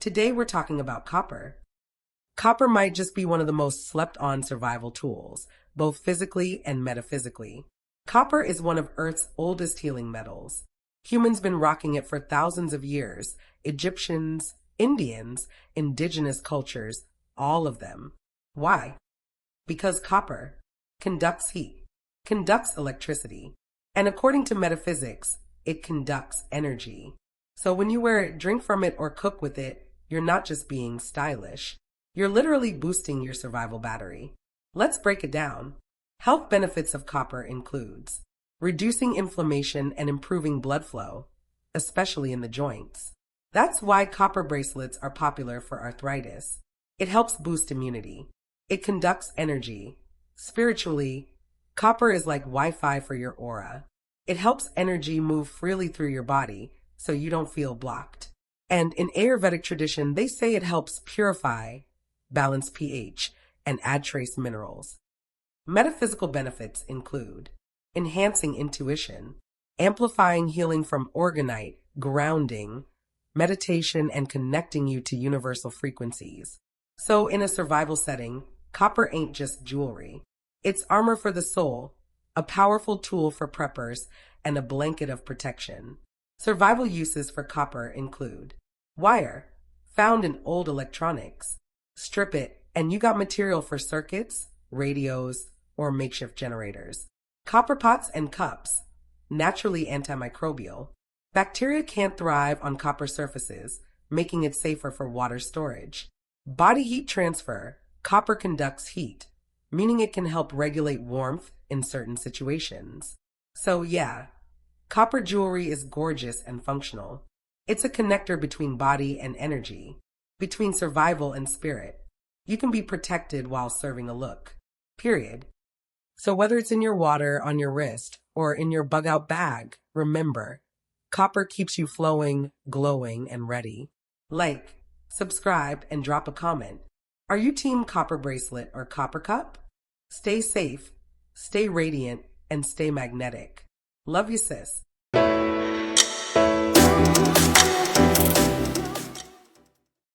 Today we're talking about copper. Copper might just be one of the most slept-on survival tools, both physically and metaphysically. Copper is one of Earth's oldest healing metals. Humans been rocking it for thousands of years. Egyptians, Indians, indigenous cultures, all of them. Why? Because copper conducts heat, conducts electricity, and according to metaphysics, it conducts energy. So when you wear it, drink from it, or cook with it, you're not just being stylish. You're literally boosting your survival battery. Let's break it down. Health benefits of copper includes reducing inflammation and improving blood flow, especially in the joints. That's why copper bracelets are popular for arthritis. It helps boost immunity. It conducts energy. Spiritually, copper is like Wi-Fi for your aura. It helps energy move freely through your body so you don't feel blocked. And in Ayurvedic tradition, they say it helps purify, balance pH, and add trace minerals. Metaphysical benefits include enhancing intuition, amplifying healing from organite, grounding, meditation, and connecting you to universal frequencies. So in a survival setting, copper ain't just jewelry. It's armor for the soul, a powerful tool for preppers, and a blanket of protection. Survival uses for copper include wire, found in old electronics. Strip it, and you got material for circuits, radios, or makeshift generators. Copper pots and cups, naturally antimicrobial. Bacteria can't thrive on copper surfaces, making it safer for water storage. Body heat transfer. Copper conducts heat, meaning it can help regulate warmth in certain situations. So yeah, copper jewelry is gorgeous and functional. It's a connector between body and energy, between survival and spirit. You can be protected while serving a look. Period. So whether it's in your water, on your wrist, or in your bug-out bag, remember, copper keeps you flowing, glowing, and ready. Like, subscribe, and drop a comment. Are you team copper bracelet or copper cup? Stay safe, stay radiant, and stay magnetic. Love you, sis.